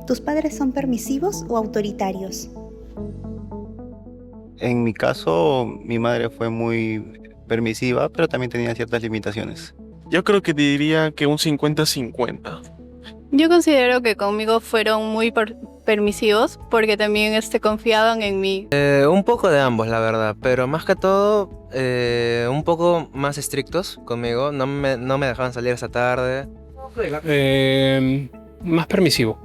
¿Tus padres son permisivos o autoritarios? En mi caso, mi madre fue muy permisiva, pero también tenía ciertas limitaciones. Yo creo que diría que un 50-50. Yo considero que conmigo fueron muy permisivos porque también confiaban en mí. Un poco de ambos, la verdad, pero más que todo, un poco más estrictos conmigo. No me dejaban salir hasta tarde. Más permisivo.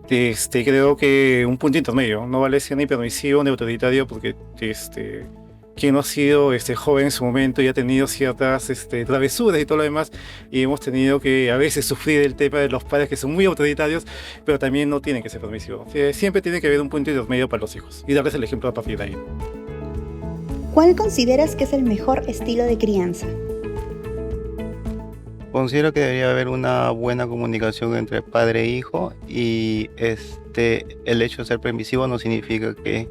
Creo que un punto intermedio. No vale ser ni permisivo ni autoritario porque quien no ha sido joven en su momento y ha tenido ciertas travesuras y todo lo demás, y hemos tenido que a veces sufrir el tema de los padres que son muy autoritarios, pero también no tienen que ser permisivos. Siempre tiene que haber un punto intermedio para los hijos y darles el ejemplo a partir de ahí. ¿Cuál consideras que es el mejor estilo de crianza? Considero que debería haber una buena comunicación entre padre e hijo y el hecho de ser permisivo no significa que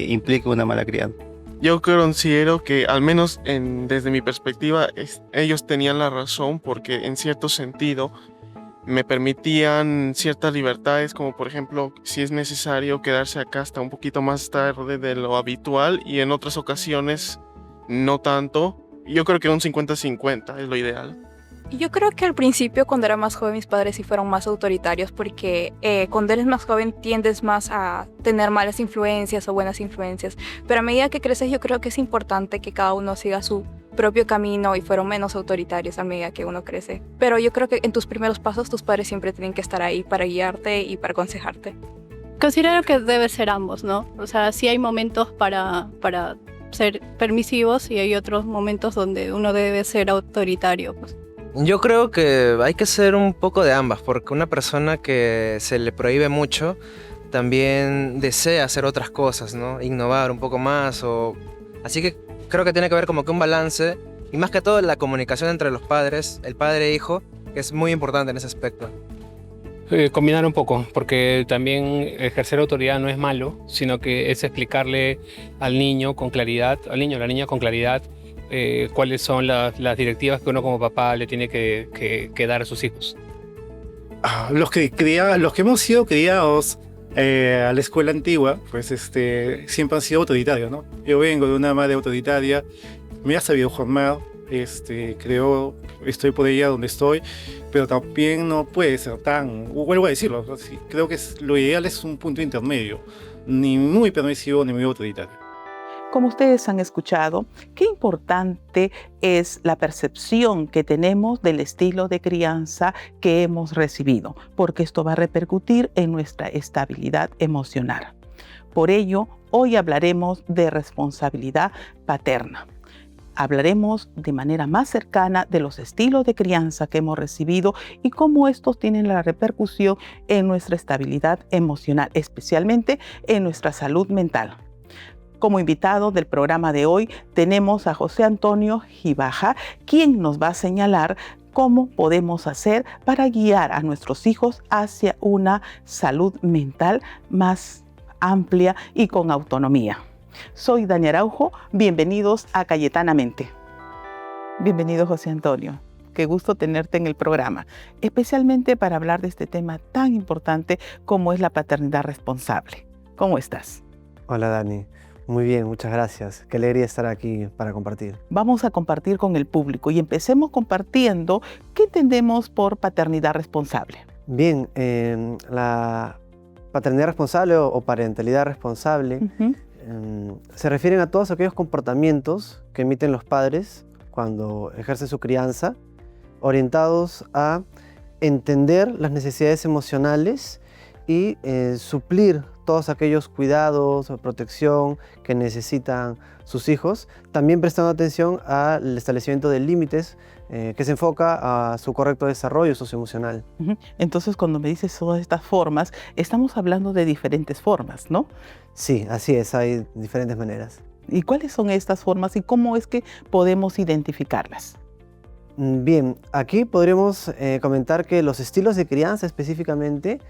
implique una mala crianza. Yo considero que, al menos desde mi perspectiva, ellos tenían la razón porque en cierto sentido me permitían ciertas libertades, como por ejemplo, si es necesario quedarse acá hasta un poquito más tarde de lo habitual, y en otras ocasiones no tanto. Yo creo que un 50-50 es lo ideal. Yo creo que al principio, cuando era más joven, mis padres sí fueron más autoritarios porque cuando eres más joven tiendes más a tener malas influencias o buenas influencias. Pero a medida que creces, yo creo que es importante que cada uno siga su propio camino y fueron menos autoritarios a medida que uno crece. Pero yo creo que en tus primeros pasos tus padres siempre tienen que estar ahí para guiarte y para aconsejarte. Considero que debe ser ambos, ¿no? O sea, sí hay momentos para ser permisivos y hay otros momentos donde uno debe ser autoritario, pues. Yo creo que hay que ser un poco de ambas, porque una persona que se le prohíbe mucho también desea hacer otras cosas, ¿no? Innovar un poco más Así que creo que tiene que haber como que un balance, y más que todo la comunicación entre los padres, el padre e hijo, que es muy importante en ese aspecto. Combinar un poco, porque también ejercer autoridad no es malo, sino que es explicarle al niño con claridad, al niño o la niña con claridad, cuáles son las directivas que uno como papá le tiene que dar a sus hijos. Los que hemos sido criados a la escuela antigua, pues siempre han sido autoritarios, ¿no? Yo vengo de una madre autoritaria, me ha sabido formar, creo, estoy por ella donde estoy, pero también no puede ser vuelvo a decirlo, creo que lo ideal es un punto intermedio, ni muy permisivo ni muy autoritario. Como ustedes han escuchado, qué importante es la percepción que tenemos del estilo de crianza que hemos recibido, porque esto va a repercutir en nuestra estabilidad emocional. Por ello, hoy hablaremos de responsabilidad paterna. Hablaremos de manera más cercana de los estilos de crianza que hemos recibido y cómo estos tienen la repercusión en nuestra estabilidad emocional, especialmente en nuestra salud mental. Como invitado del programa de hoy tenemos a José Antonio Gibaja, quien nos va a señalar cómo podemos hacer para guiar a nuestros hijos hacia una salud mental más amplia y con autonomía. Soy Dani Araujo, bienvenidos a Cayetanamente. Bienvenido, José Antonio. Qué gusto tenerte en el programa, especialmente para hablar de este tema tan importante como es la paternidad responsable. ¿Cómo estás? Hola Dani, muy bien, muchas gracias. Qué alegría estar aquí para compartir. Vamos a compartir con el público y empecemos compartiendo qué entendemos por paternidad responsable. Bien, la paternidad responsable o parentalidad responsable se refieren a todos aquellos comportamientos que emiten los padres cuando ejercen su crianza, orientados a entender las necesidades emocionales y suplir todos aquellos cuidados o protección que necesitan sus hijos, también prestando atención al establecimiento de límites que se enfoca a su correcto desarrollo socioemocional. Entonces, cuando me dices todas estas formas, estamos hablando de diferentes formas, ¿no? Sí, así es, hay diferentes maneras. ¿Y cuáles son estas formas y cómo es que podemos identificarlas? Bien, aquí podríamos comentar que los estilos de crianza específicamente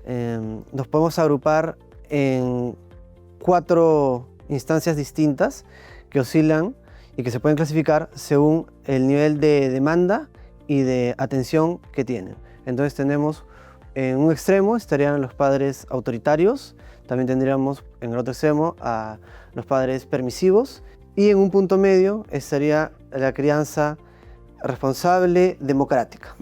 nos podemos agrupar en 4 instancias distintas que oscilan y que se pueden clasificar según el nivel de demanda y de atención que tienen. Entonces tenemos en un extremo estarían los padres autoritarios, también tendríamos en el otro extremo a los padres permisivos y en un punto medio estaría la crianza responsable, democrática.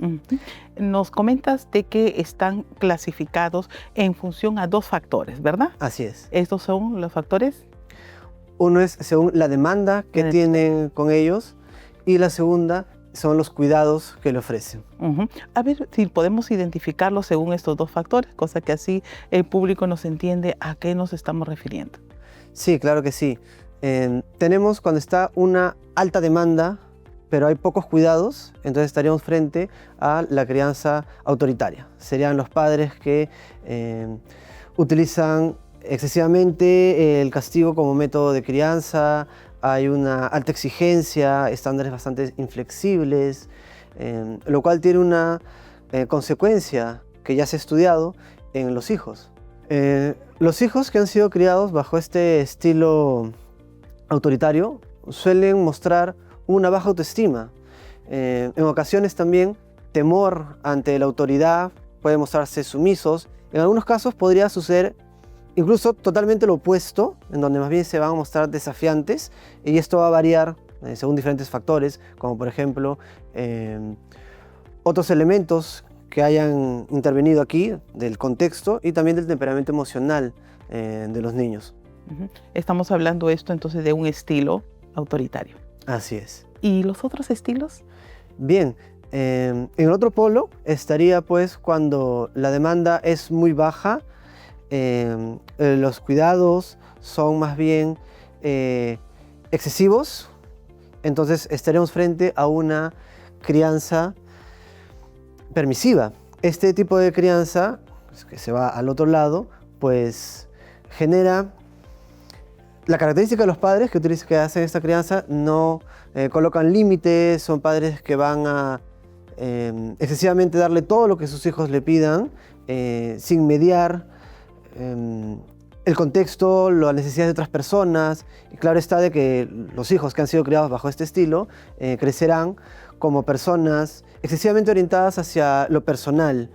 Nos comentas de que están clasificados en función a 2 factores, ¿verdad? Así es. ¿Estos son los factores? Uno es según la demanda que tienen con ellos y la segunda son los cuidados que le ofrecen. A ver si podemos identificarlos según estos 2 factores, cosa que así el público nos entiende a qué nos estamos refiriendo. Sí, claro que sí. Tenemos cuando está una alta demanda, pero hay pocos cuidados, entonces estaríamos frente a la crianza autoritaria. Serían los padres que utilizan excesivamente el castigo como método de crianza, hay una alta exigencia, estándares bastante inflexibles, lo cual tiene una consecuencia que ya se ha estudiado en los hijos. Los hijos que han sido criados bajo este estilo autoritario suelen mostrar una baja autoestima. En ocasiones también temor ante la autoridad, pueden mostrarse sumisos. En algunos casos podría suceder incluso totalmente lo opuesto, en donde más bien se van a mostrar desafiantes y esto va a variar según diferentes factores, como por ejemplo otros elementos que hayan intervenido aquí del contexto y también del temperamento emocional de los niños. Estamos hablando esto entonces de un estilo autoritario. Así es. ¿Y los otros estilos? Bien, en el otro polo estaría pues cuando la demanda es muy baja, los cuidados son más bien excesivos, entonces estaremos frente a una crianza permisiva. Este tipo de crianza, que se va al otro lado, pues genera la característica de los padres que hacen esta crianza, no colocan límites, son padres que van a excesivamente darle todo lo que sus hijos le pidan, sin mediar el contexto, las necesidades de otras personas. Y claro está de que los hijos que han sido criados bajo este estilo crecerán como personas excesivamente orientadas hacia lo personal,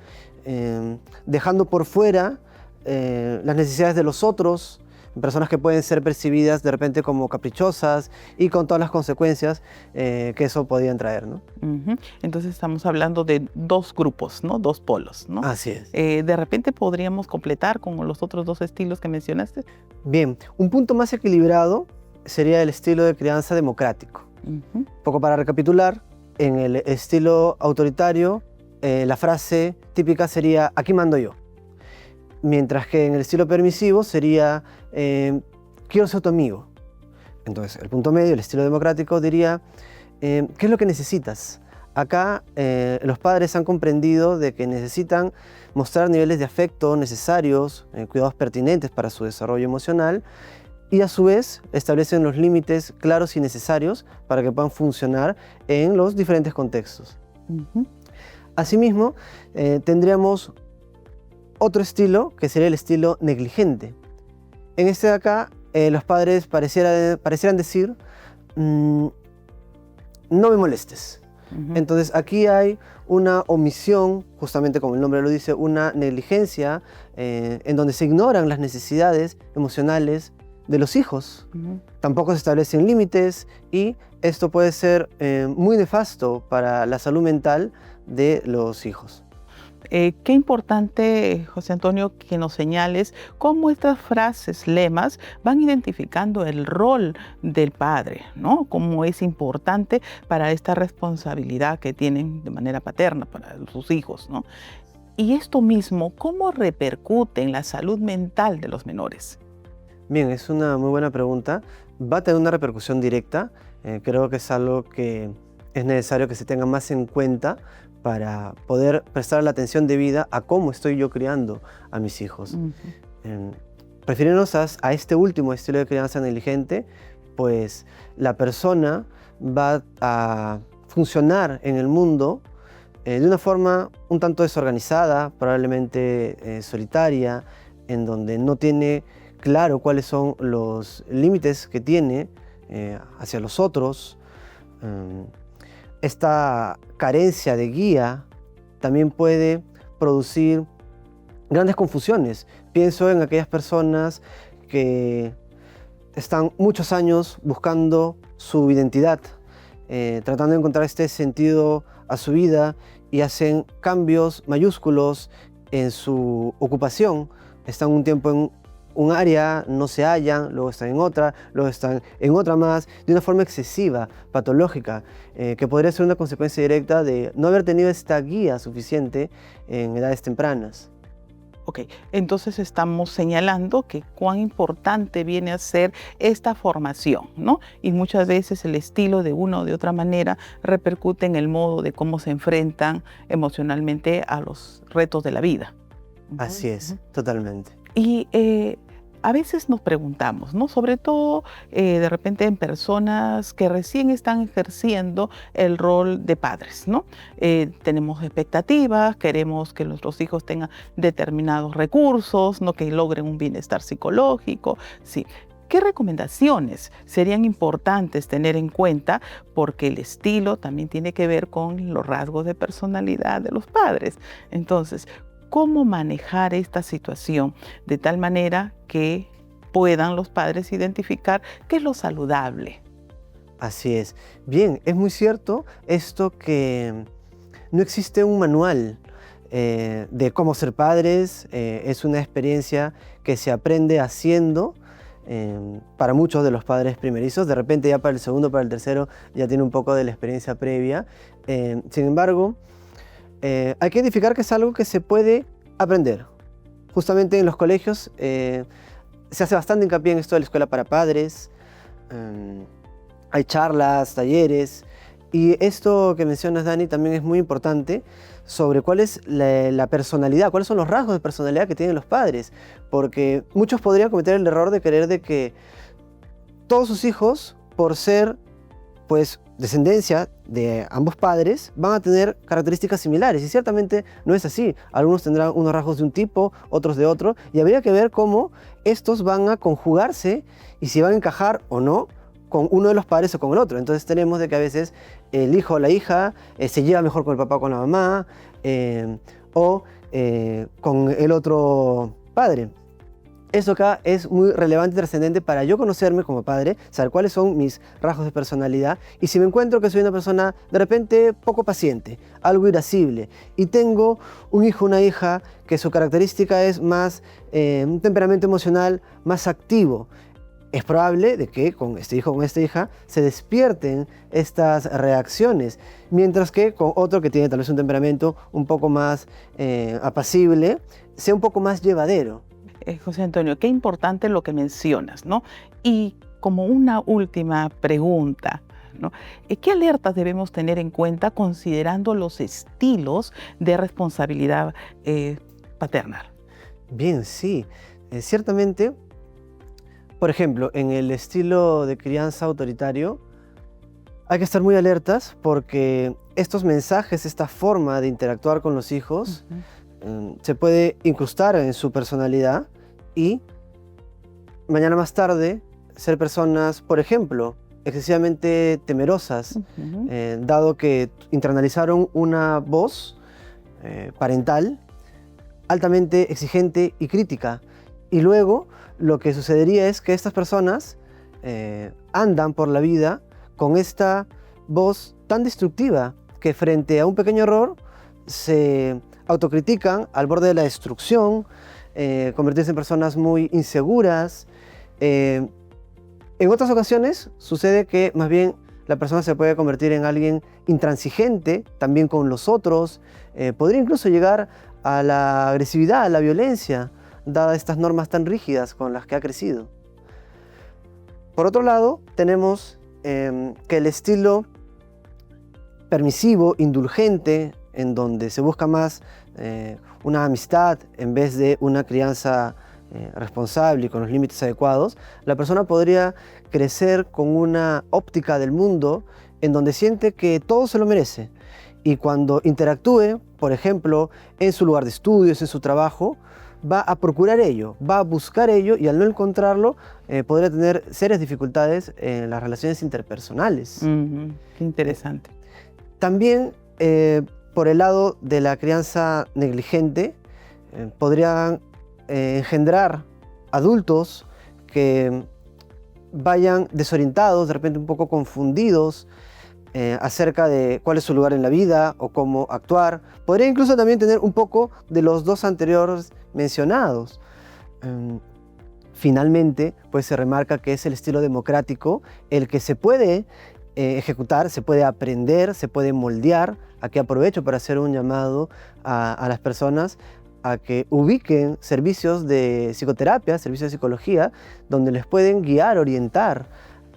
dejando por fuera las necesidades de los otros, personas que pueden ser percibidas de repente como caprichosas y con todas las consecuencias que eso podían traer, ¿no? Entonces estamos hablando de 2 grupos, ¿no? 2 polos, ¿no? Así es. De repente podríamos completar con los otros 2 estilos que mencionaste. Bien, un punto más equilibrado sería el estilo de crianza democrático. Un poco para recapitular, en el estilo autoritario la frase típica sería "aquí mando yo", mientras que en el estilo permisivo sería "quiero ser tu amigo". Entonces, el punto medio, el estilo democrático, diría ¿qué es lo que necesitas? Acá los padres han comprendido de que necesitan mostrar niveles de afecto necesarios, cuidados pertinentes para su desarrollo emocional y a su vez establecen los límites claros y necesarios para que puedan funcionar en los diferentes contextos. Asimismo, tendríamos otro estilo que sería el estilo negligente. En este de acá, los padres parecieran decir no me molestes. Entonces aquí hay una omisión, justamente como el nombre lo dice, una negligencia en donde se ignoran las necesidades emocionales de los hijos. Tampoco se establecen límites y esto puede ser muy nefasto para la salud mental de los hijos. Qué importante, José Antonio, que nos señales cómo estas frases, lemas, van identificando el rol del padre, ¿no? Cómo es importante para esta responsabilidad que tienen de manera paterna para sus hijos, ¿no? Y esto mismo, ¿cómo repercute en la salud mental de los menores? Bien, es una muy buena pregunta. Va a tener una repercusión directa. Creo que es algo que es necesario que se tenga más en cuenta para poder prestar la atención debida a cómo estoy yo criando a mis hijos. Refiriéndonos a este último estilo de crianza negligente, pues la persona va a funcionar en el mundo de una forma un tanto desorganizada, probablemente solitaria, en donde no tiene claro cuáles son los límites que tiene hacia los otros. esta carencia de guía también puede producir grandes confusiones. Pienso en aquellas personas que están muchos años buscando su identidad, tratando de encontrar este sentido a su vida y hacen cambios mayúsculos en su ocupación. Están un tiempo en un área, no se hallan, luego están en otra, luego están en otra más, de una forma excesiva, patológica, que podría ser una consecuencia directa de no haber tenido esta guía suficiente en edades tempranas. Ok, entonces estamos señalando que cuán importante viene a ser esta formación, ¿no? Y muchas veces el estilo de una o de otra manera repercute en el modo de cómo se enfrentan emocionalmente a los retos de la vida. Así es, totalmente. Y a veces nos preguntamos, ¿no? Sobre todo de repente en personas que recién están ejerciendo el rol de padres, ¿no? Tenemos expectativas, queremos que nuestros hijos tengan determinados recursos, ¿no? Que logren un bienestar psicológico, sí. ¿Qué recomendaciones serían importantes tener en cuenta? Porque el estilo también tiene que ver con los rasgos de personalidad de los padres. Entonces, ¿cómo manejar esta situación de tal manera que puedan los padres identificar qué es lo saludable? Así es. Bien, es muy cierto esto que no existe un manual de cómo ser padres. Es una experiencia que se aprende haciendo para muchos de los padres primerizos. De repente ya para el segundo, para el tercero, ya tiene un poco de la experiencia previa. Sin embargo, hay que identificar que es algo que se puede aprender. Justamente en los colegios se hace bastante hincapié en esto de la escuela para padres. Hay charlas, talleres, y esto que mencionas, Dani, también es muy importante sobre cuál es la personalidad, cuáles son los rasgos de personalidad que tienen los padres, porque muchos podrían cometer el error de creer de que todos sus hijos, por ser pues descendencia de ambos padres, van a tener características similares, y ciertamente no es así. Algunos tendrán unos rasgos de un tipo, otros de otro, y habría que ver cómo estos van a conjugarse y si van a encajar o no con uno de los padres o con el otro. Entonces tenemos de que a veces el hijo o la hija se lleva mejor con el papá o con la mamá, o con el otro padre. Eso acá es muy relevante y trascendente para yo conocerme como padre, saber cuáles son mis rasgos de personalidad, y si me encuentro que soy una persona de repente poco paciente, algo irascible, y tengo un hijo o una hija que su característica es más un temperamento emocional más activo, es probable de que con este hijo o con esta hija se despierten estas reacciones, mientras que con otro que tiene tal vez un temperamento un poco más apacible, sea un poco más llevadero. José Antonio, qué importante lo que mencionas, ¿no? Y como una última pregunta, ¿no? ¿Qué alertas debemos tener en cuenta considerando los estilos de responsabilidad paternal? Bien, sí. Ciertamente, por ejemplo, en el estilo de crianza autoritario, hay que estar muy alertas porque estos mensajes, esta forma de interactuar con los hijos, se puede incrustar en su personalidad y mañana más tarde ser personas, por ejemplo, excesivamente temerosas, dado que internalizaron una voz parental altamente exigente y crítica. Y luego lo que sucedería es que estas personas andan por la vida con esta voz tan destructiva que frente a un pequeño error se autocritican al borde de la destrucción, convertirse en personas muy inseguras. En otras ocasiones sucede que más bien la persona se puede convertir en alguien intransigente también con los otros, podría incluso llegar a la agresividad, a la violencia, dadas estas normas tan rígidas con las que ha crecido. Por otro lado, tenemos que el estilo permisivo, indulgente, en donde se busca más una amistad en vez de una crianza responsable y con los límites adecuados, la persona podría crecer con una óptica del mundo en donde siente que todo se lo merece. Y cuando interactúe, por ejemplo, en su lugar de estudios, en su trabajo, va a procurar ello, va a buscar ello, y al no encontrarlo, podría tener serias dificultades en las relaciones interpersonales. Qué interesante. También, por el lado de la crianza negligente, podrían engendrar adultos que vayan desorientados, de repente un poco confundidos acerca de cuál es su lugar en la vida o cómo actuar. Podría incluso también tener un poco de los dos anteriores mencionados. Finalmente, pues se remarca que es el estilo democrático el que se puede ejecutar, se puede aprender, se puede moldear. Aquí aprovecho para hacer un llamado a las personas a que ubiquen servicios de psicoterapia, servicios de psicología, donde les pueden guiar, orientar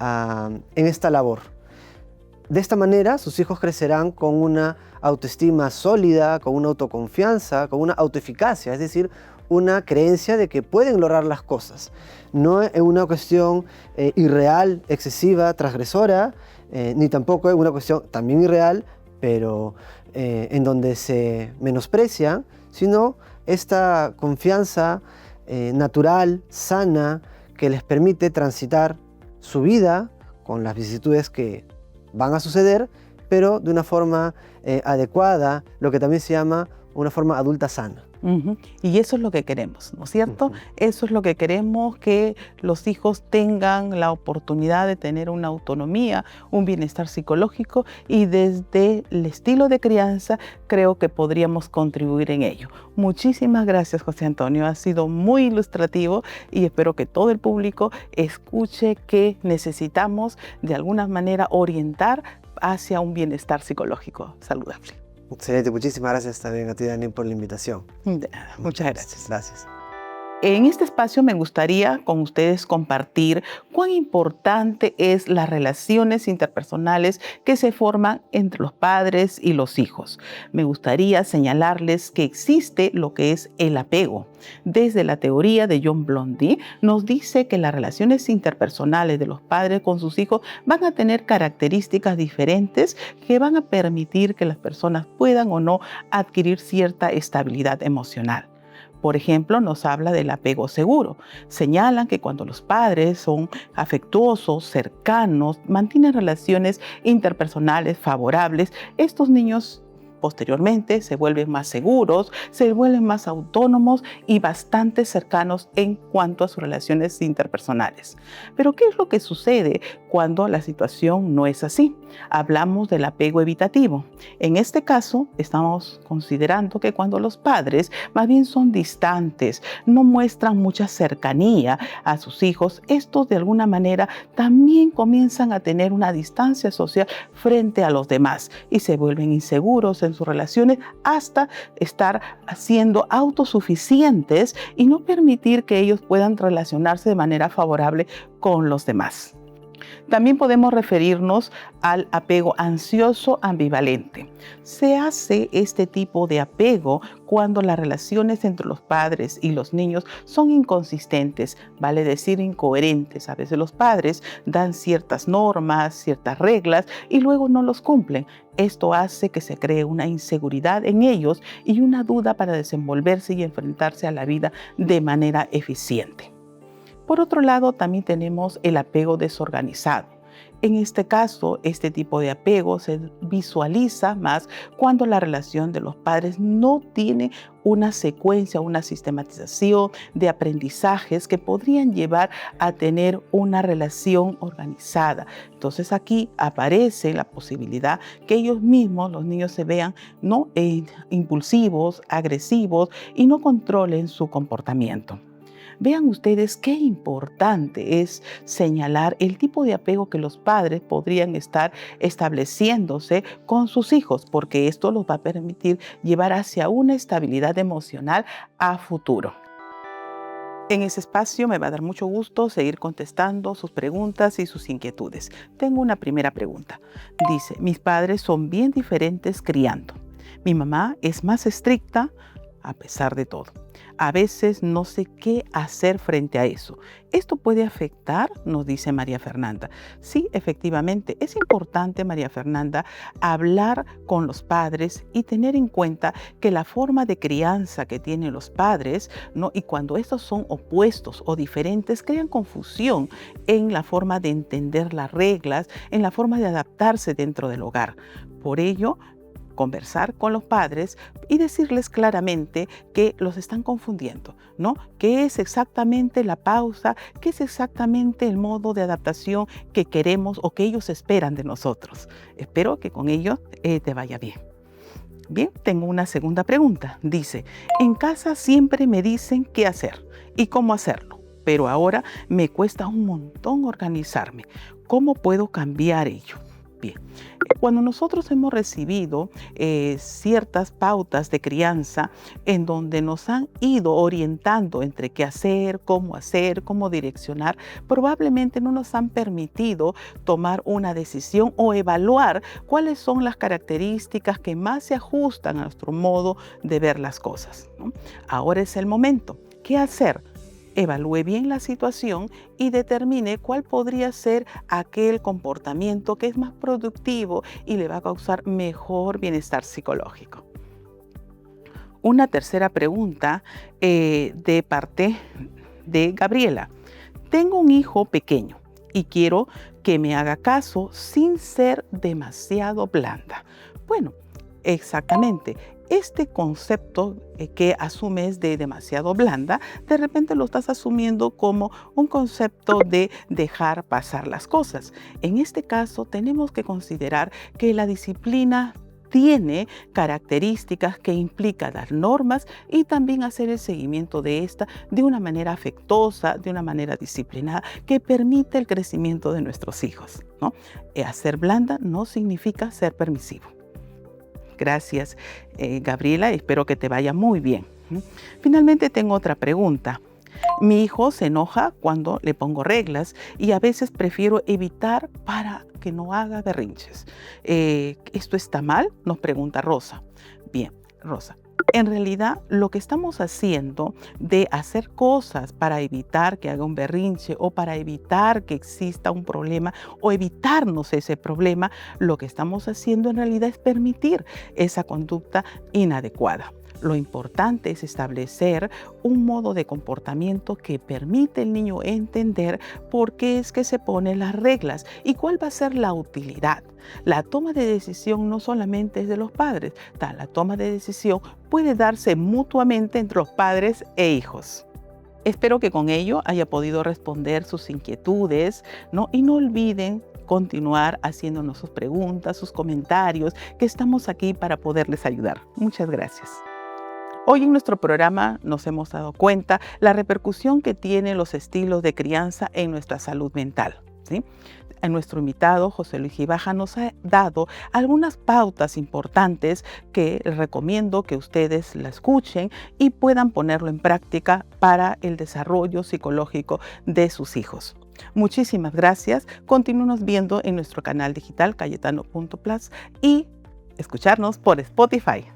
en esta labor. De esta manera, sus hijos crecerán con una autoestima sólida, con una autoconfianza, con una autoeficacia, es decir, una creencia de que pueden lograr las cosas. No es una cuestión irreal, excesiva, transgresora, ni tampoco es una cuestión también irreal, pero en donde se menosprecian, sino esta confianza natural, sana, que les permite transitar su vida con las vicisitudes que van a suceder, pero de una forma adecuada, lo que también se llama una forma adulta sana. Y eso es lo que queremos, ¿no es cierto? Eso es lo que queremos, que los hijos tengan la oportunidad de tener una autonomía, un bienestar psicológico, y desde el estilo de crianza creo que podríamos contribuir en ello. Muchísimas gracias, José Antonio. Ha sido muy ilustrativo y espero que todo el público escuche que necesitamos de alguna manera orientar hacia un bienestar psicológico saludable. Excelente, muchísimas gracias también a ti, Dani, por la invitación. Muchas gracias. Gracias. En este espacio me gustaría con ustedes compartir cuán importante es las relaciones interpersonales que se forman entre los padres y los hijos. Me gustaría señalarles que existe lo que es el apego. Desde la teoría de John Blondie nos dice que las relaciones interpersonales de los padres con sus hijos van a tener características diferentes que van a permitir que las personas puedan o no adquirir cierta estabilidad emocional. Por ejemplo, nos habla del apego seguro. Señalan que cuando los padres son afectuosos, cercanos, mantienen relaciones interpersonales favorables, estos niños posteriormente se vuelven más seguros, se vuelven más autónomos y bastante cercanos en cuanto a sus relaciones interpersonales. Pero ¿qué es lo que sucede cuando la situación no es así? Hablamos del apego evitativo. En este caso, estamos considerando que cuando los padres más bien son distantes, no muestran mucha cercanía a sus hijos, estos de alguna manera también comienzan a tener una distancia social frente a los demás y se vuelven inseguros en sus relaciones hasta estar siendo autosuficientes y no permitir que ellos puedan relacionarse de manera favorable con los demás. También podemos referirnos al apego ansioso ambivalente. Se hace este tipo de apego cuando las relaciones entre los padres y los niños son inconsistentes, vale decir incoherentes. A veces los padres dan ciertas normas, ciertas reglas y luego no los cumplen. Esto hace que se cree una inseguridad en ellos y una duda para desenvolverse y enfrentarse a la vida de manera eficiente. Por otro lado, también tenemos el apego desorganizado. En este caso, este tipo de apego se visualiza más cuando la relación de los padres no tiene una secuencia, una sistematización de aprendizajes que podrían llevar a tener una relación organizada. Entonces aquí aparece la posibilidad que ellos mismos, los niños, se vean impulsivos, agresivos y no controlen su comportamiento. Vean ustedes qué importante es señalar el tipo de apego que los padres podrían estar estableciéndose con sus hijos, porque esto los va a permitir llevar hacia una estabilidad emocional a futuro. En ese espacio me va a dar mucho gusto seguir contestando sus preguntas y sus inquietudes. Tengo una primera pregunta. Dice, mis padres son bien diferentes criando. Mi mamá es más estricta a pesar de todo. A veces no sé qué hacer frente a eso. ¿Esto puede afectar?, nos dice María Fernanda. Sí, efectivamente, es importante, María Fernanda, hablar con los padres y tener en cuenta que la forma de crianza que tienen los padres, ¿no?, y cuando estos son opuestos o diferentes, crean confusión en la forma de entender las reglas, en la forma de adaptarse dentro del hogar. Por ello, conversar con los padres y decirles claramente que los están confundiendo, ¿no? ¿Qué es exactamente la pausa? ¿Qué es exactamente el modo de adaptación que queremos o que ellos esperan de nosotros? Espero que con ello te vaya bien. Bien, tengo una segunda pregunta. Dice, en casa siempre me dicen qué hacer y cómo hacerlo, pero ahora me cuesta un montón organizarme. ¿Cómo puedo cambiar ello? Bien, cuando nosotros hemos recibido ciertas pautas de crianza en donde nos han ido orientando entre qué hacer, cómo direccionar, probablemente no nos han permitido tomar una decisión o evaluar cuáles son las características que más se ajustan a nuestro modo de ver las cosas, ¿no? Ahora es el momento. ¿Qué hacer? Evalúe bien la situación y determine cuál podría ser aquel comportamiento que es más productivo y le va a causar mejor bienestar psicológico. Una tercera pregunta de parte de Gabriela. Tengo un hijo pequeño y quiero que me haga caso sin ser demasiado blanda. Bueno, exactamente. Este concepto que asumes de demasiado blanda, de repente lo estás asumiendo como un concepto de dejar pasar las cosas. En este caso, tenemos que considerar que la disciplina tiene características que implican las normas y también hacer el seguimiento de esta de una manera afectuosa, de una manera disciplinada, que permite el crecimiento de nuestros hijos, ¿no? Ser blanda no significa ser permisivo. Gracias, Gabriela, espero que te vaya muy bien. Finalmente tengo otra pregunta. Mi hijo se enoja cuando le pongo reglas y a veces prefiero evitar para que no haga berrinches. ¿Esto está mal?, nos pregunta Rosa. Bien, Rosa. En realidad, lo que estamos haciendo de hacer cosas para evitar que haga un berrinche o para evitar que exista un problema o evitarnos ese problema, lo que estamos haciendo en realidad es permitir esa conducta inadecuada. Lo importante es establecer un modo de comportamiento que permite al niño entender por qué es que se ponen las reglas y cuál va a ser la utilidad. La toma de decisión no solamente es de los padres, la toma de decisión puede darse mutuamente entre los padres e hijos. Espero que con ello haya podido responder sus inquietudes, ¿no? Y no olviden continuar haciéndonos sus preguntas, sus comentarios, que estamos aquí para poderles ayudar. Muchas gracias. Hoy en nuestro programa nos hemos dado cuenta la repercusión que tienen los estilos de crianza en nuestra salud mental, ¿sí? Nuestro invitado, José Luis Gibaja, nos ha dado algunas pautas importantes que les recomiendo que ustedes la escuchen y puedan ponerlo en práctica para el desarrollo psicológico de sus hijos. Muchísimas gracias. Continúenos viendo en nuestro canal digital cayetano.plus y escucharnos por Spotify.